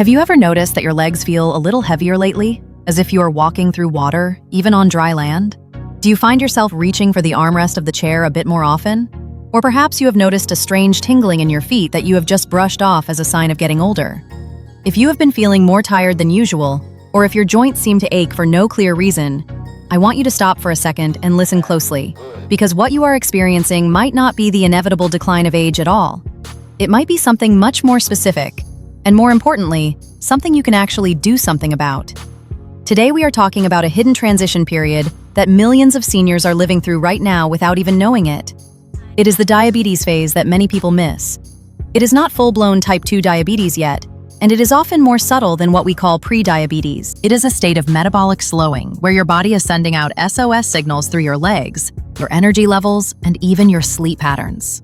Have you ever noticed that your legs feel a little heavier lately, as if you are walking through water, even on dry land? Do you find yourself reaching for the armrest of the chair a bit more often? Or perhaps you have noticed a strange tingling in your feet that you have just brushed off as a sign of getting older. If you have been feeling more tired than usual, or if your joints seem to ache for no clear reason, I want you to stop for a second and listen closely, because what you are experiencing might not be the inevitable decline of age at all. It might be something much more specific, and more importantly, something you can actually do something about. Today we are talking about a hidden transition period that millions of seniors are living through right now without even knowing it. It is the diabetes phase that many people miss. It is not full-blown type 2 diabetes yet, and it is often more subtle than what we call pre-diabetes. It is a state of metabolic slowing where your body is sending out SOS signals through your legs, your energy levels, and even your sleep patterns.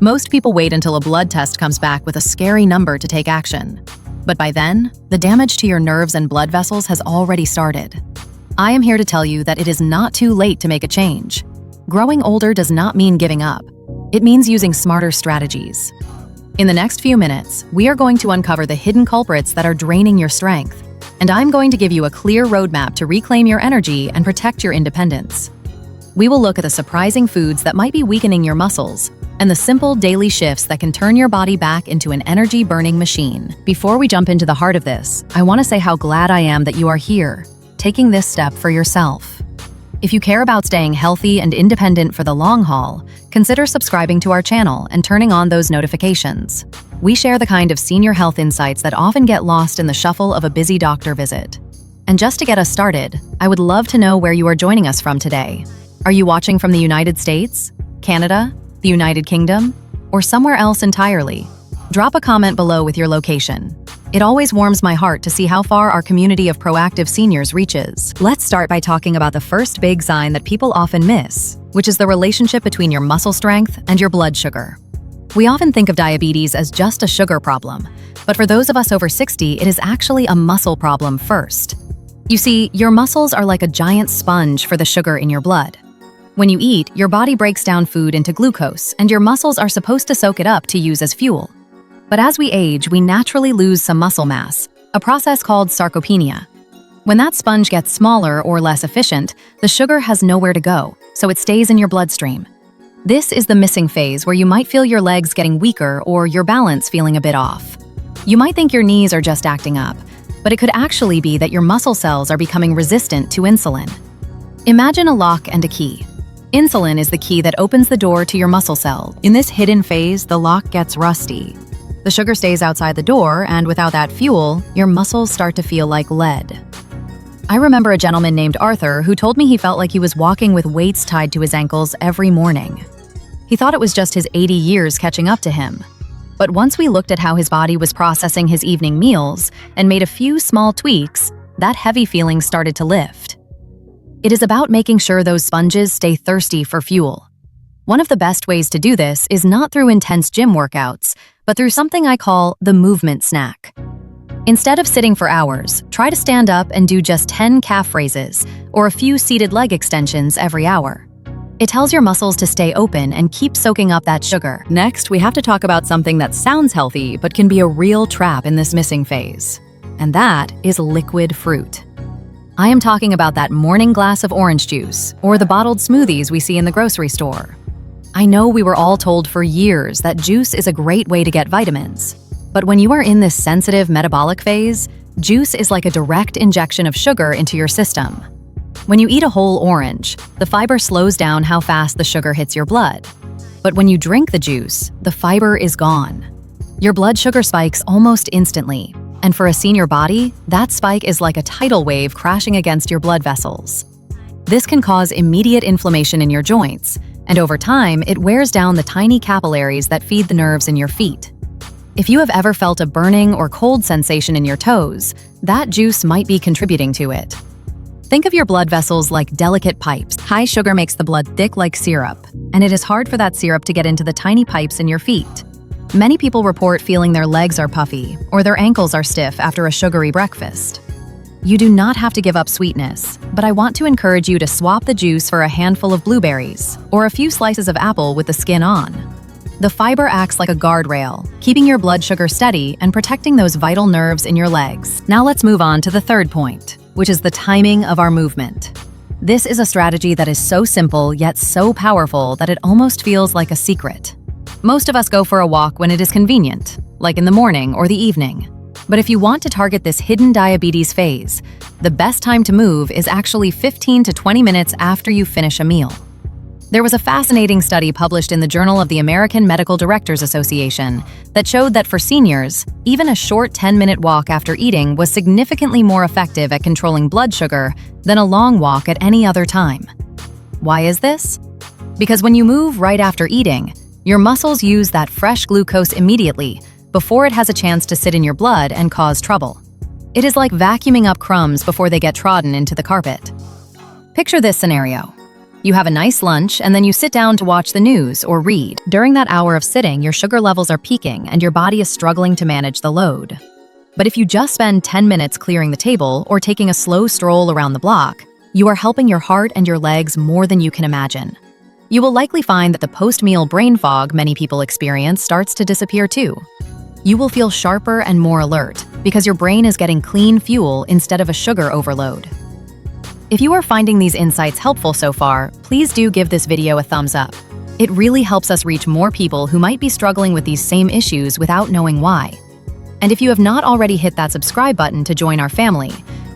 Most people wait until a blood test comes back with a scary number to take action. But by then, the damage to your nerves and blood vessels has already started. I am here to tell you that it is not too late to make a change. Growing older does not mean giving up. It means using smarter strategies. In the next few minutes, we are going to uncover the hidden culprits that are draining your strength, and I'm going to give you a clear roadmap to reclaim your energy and protect your independence. We will look at the surprising foods that might be weakening your muscles, and the simple daily shifts that can turn your body back into an energy-burning machine. Before we jump into the heart of this, I want to say how glad I am that you are here, taking this step for yourself. If you care about staying healthy and independent for the long haul, consider subscribing to our channel and turning on those notifications. We share the kind of senior health insights that often get lost in the shuffle of a busy doctor visit. And just to get us started, I would love to know where you are joining us from today. Are you watching from the United States, Canada, the United Kingdom, or somewhere else entirely? Drop a comment below with your location. It always warms my heart to see how far our community of proactive seniors reaches. Let's start by talking about the first big sign that people often miss, which is the relationship between your muscle strength and your blood sugar. We often think of diabetes as just a sugar problem, but for those of us over 60, it is actually a muscle problem first. You see, your muscles are like a giant sponge for the sugar in your blood. When you eat, your body breaks down food into glucose, and your muscles are supposed to soak it up to use as fuel. But as we age, we naturally lose some muscle mass, a process called sarcopenia. When that sponge gets smaller or less efficient, the sugar has nowhere to go, so it stays in your bloodstream. This is the missing phase where you might feel your legs getting weaker or your balance feeling a bit off. You might think your knees are just acting up, but it could actually be that your muscle cells are becoming resistant to insulin. Imagine a lock and a key. Insulin is the key that opens the door to your muscle cell. In this hidden phase, the lock gets rusty. The sugar stays outside the door, and without that fuel, your muscles start to feel like lead. I remember a gentleman named Arthur who told me he felt like he was walking with weights tied to his ankles every morning. He thought it was just his 80 years catching up to him. But once we looked at how his body was processing his evening meals and made a few small tweaks, that heavy feeling started to lift. It is about making sure those sponges stay thirsty for fuel. One of the best ways to do this is not through intense gym workouts, but through something I call the movement snack. Instead of sitting for hours, try to stand up and do just 10 calf raises or a few seated leg extensions every hour. It tells your muscles to stay open and keep soaking up that sugar. Next, we have to talk about something that sounds healthy but can be a real trap in this missing phase, and that is liquid fruit. I am talking about that morning glass of orange juice or the bottled smoothies we see in the grocery store. I know we were all told for years that juice is a great way to get vitamins, but when you are in this sensitive metabolic phase, juice is like a direct injection of sugar into your system. When you eat a whole orange, the fiber slows down how fast the sugar hits your blood. But when you drink the juice, the fiber is gone. Your blood sugar spikes almost instantly, and for a senior body, that spike is like a tidal wave crashing against your blood vessels. This can cause immediate inflammation in your joints, and over time, it wears down the tiny capillaries that feed the nerves in your feet. If you have ever felt a burning or cold sensation in your toes, that juice might be contributing to it. Think of your blood vessels like delicate pipes. High sugar makes the blood thick like syrup, and it is hard for that syrup to get into the tiny pipes in your feet. Many people report feeling their legs are puffy or their ankles are stiff after a sugary breakfast. You do not have to give up sweetness, but I want to encourage you to swap the juice for a handful of blueberries or a few slices of apple with the skin on. The fiber acts like a guardrail, keeping your blood sugar steady and protecting those vital nerves in your legs. Now let's move on to the third point, which is the timing of our movement. This is a strategy that is so simple yet so powerful that it almost feels like a secret. Most of us go for a walk when it is convenient, like in the morning or the evening. But if you want to target this hidden diabetes phase, the best time to move is actually 15 to 20 minutes after you finish a meal. There was a fascinating study published in the Journal of the American Medical Directors Association that showed that for seniors, even a short 10-minute walk after eating was significantly more effective at controlling blood sugar than a long walk at any other time. Why is this? Because when you move right after eating, your muscles use that fresh glucose immediately before it has a chance to sit in your blood and cause trouble. It is like vacuuming up crumbs before they get trodden into the carpet. Picture this scenario. You have a nice lunch and then you sit down to watch the news or read. During that hour of sitting, your sugar levels are peaking and your body is struggling to manage the load. But if you just spend 10 minutes clearing the table or taking a slow stroll around the block, you are helping your heart and your legs more than you can imagine. You will likely find that the post-meal brain fog many people experience starts to disappear too. You will feel sharper and more alert because your brain is getting clean fuel instead of a sugar overload. If you are finding these insights helpful so far, please do give this video a thumbs up. It really helps us reach more people who might be struggling with these same issues without knowing why. And if you have not already hit that subscribe button to join our family,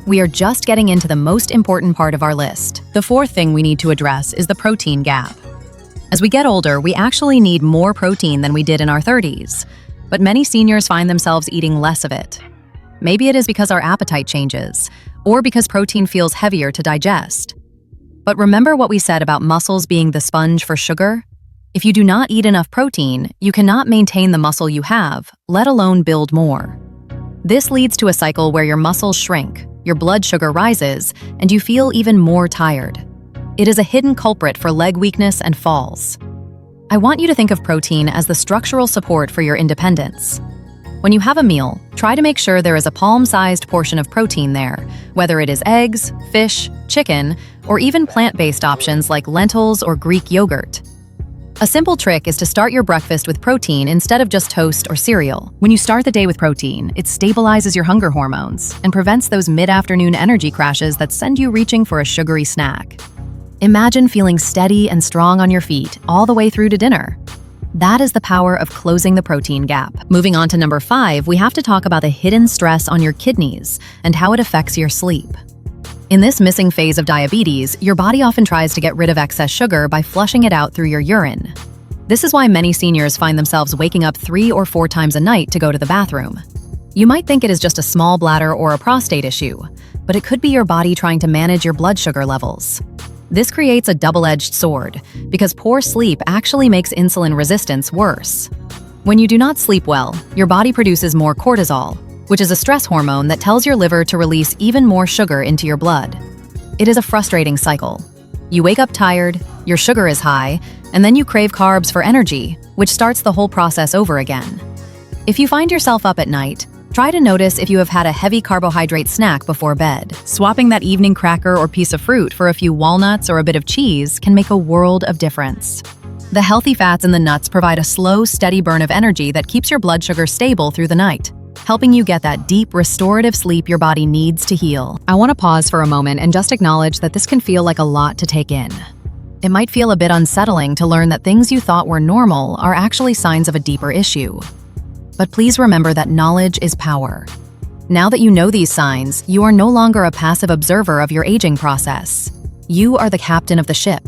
we are just getting into the most important part of our list. The fourth thing we need to address is the protein gap. As we get older, we actually need more protein than we did in our 30s, but many seniors find themselves eating less of it. Maybe it is because our appetite changes, or because protein feels heavier to digest. But remember what we said about muscles being the sponge for sugar? If you do not eat enough protein, you cannot maintain the muscle you have, let alone build more. This leads to a cycle where your muscles shrink, your blood sugar rises, and you feel even more tired. It is a hidden culprit for leg weakness and falls. I want you to think of protein as the structural support for your independence. When you have a meal, try to make sure there is a palm-sized portion of protein there, whether it is eggs, fish, chicken, or even plant-based options like lentils or Greek yogurt. A simple trick is to start your breakfast with protein instead of just toast or cereal. When you start the day with protein, it stabilizes your hunger hormones and prevents those mid-afternoon energy crashes that send you reaching for a sugary snack. Imagine feeling steady and strong on your feet all the way through to dinner. That is the power of closing the protein gap. Moving on to number 5, we have to talk about the hidden stress on your kidneys and how it affects your sleep. In this missing phase of diabetes, your body often tries to get rid of excess sugar by flushing it out through your urine. This is why many seniors find themselves waking up 3 or 4 times a night to go to the bathroom. You might think it is just a small bladder or a prostate issue, but it could be your body trying to manage your blood sugar levels. This creates a double-edged sword, because poor sleep actually makes insulin resistance worse. When you do not sleep well, your body produces more cortisol, which is a stress hormone that tells your liver to release even more sugar into your blood. It is a frustrating cycle. You wake up tired, your sugar is high, and then you crave carbs for energy, which starts the whole process over again. If you find yourself up at night, try to notice if you have had a heavy carbohydrate snack before bed. Swapping that evening cracker or piece of fruit for a few walnuts or a bit of cheese can make a world of difference. The healthy fats in the nuts provide a slow, steady burn of energy that keeps your blood sugar stable through the night, helping you get that deep, restorative sleep your body needs to heal. I want to pause for a moment and just acknowledge that this can feel like a lot to take in. It might feel a bit unsettling to learn that things you thought were normal are actually signs of a deeper issue. But please remember that knowledge is power. Now that you know these signs, you are no longer a passive observer of your aging process. You are the captain of the ship.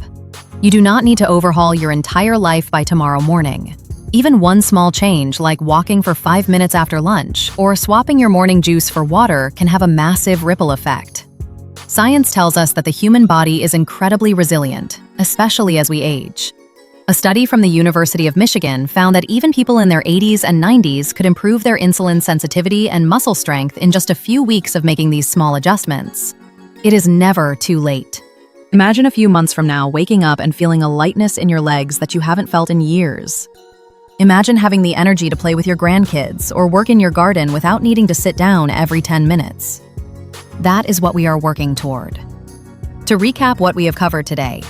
You do not need to overhaul your entire life by tomorrow morning. Even one small change, like walking for 5 minutes after lunch or swapping your morning juice for water, can have a massive ripple effect. Science tells us that the human body is incredibly resilient, especially as we age. A study from the University of Michigan found that even people in their 80s and 90s could improve their insulin sensitivity and muscle strength in just a few weeks of making these small adjustments. It is never too late. Imagine a few months from now waking up and feeling a lightness in your legs that you haven't felt in years. Imagine having the energy to play with your grandkids or work in your garden without needing to sit down every 10 minutes. That is what we are working toward. To recap what we have covered today,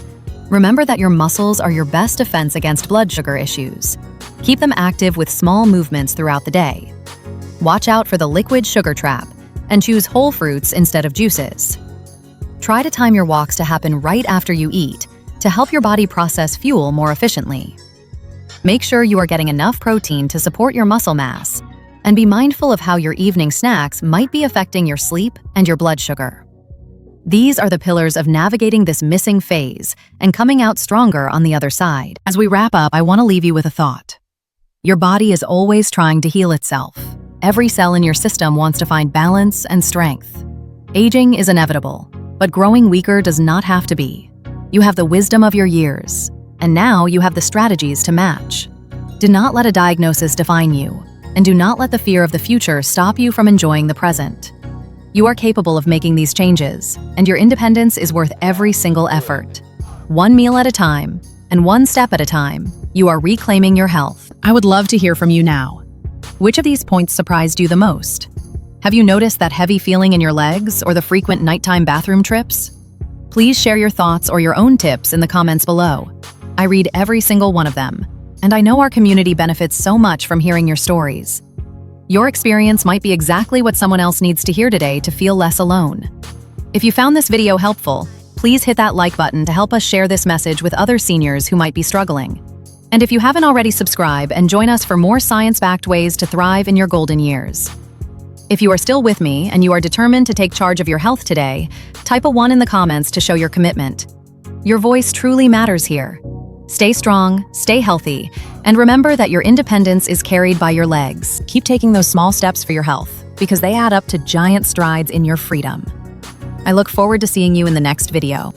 remember that your muscles are your best defense against blood sugar issues. Keep them active with small movements throughout the day. Watch out for the liquid sugar trap and choose whole fruits instead of juices. Try to time your walks to happen right after you eat to help your body process fuel more efficiently. Make sure you are getting enough protein to support your muscle mass, and be mindful of how your evening snacks might be affecting your sleep and your blood sugar. These are the pillars of navigating this missing phase and coming out stronger on the other side. As we wrap up, I want to leave you with a thought. Your body is always trying to heal itself. Every cell in your system wants to find balance and strength. Aging is inevitable, but growing weaker does not have to be. You have the wisdom of your years, and now you have the strategies to match. Do not let a diagnosis define you, and do not let the fear of the future stop you from enjoying the present. You are capable of making these changes, and your independence is worth every single effort. One meal at a time, and one step at a time, you are reclaiming your health. I would love to hear from you now. Which of these points surprised you the most? Have you noticed that heavy feeling in your legs or the frequent nighttime bathroom trips? Please share your thoughts or your own tips in the comments below. I read every single one of them, and I know our community benefits so much from hearing your stories. Your experience might be exactly what someone else needs to hear today to feel less alone. If you found this video helpful, please hit that like button to help us share this message with other seniors who might be struggling. And if you haven't already, subscribe and join us for more science-backed ways to thrive in your golden years. If you are still with me and you are determined to take charge of your health today, type a 1 in the comments to show your commitment. Your voice truly matters here. Stay strong, stay healthy, and remember that your independence is carried by your legs. Keep taking those small steps for your health, because they add up to giant strides in your freedom. I look forward to seeing you in the next video.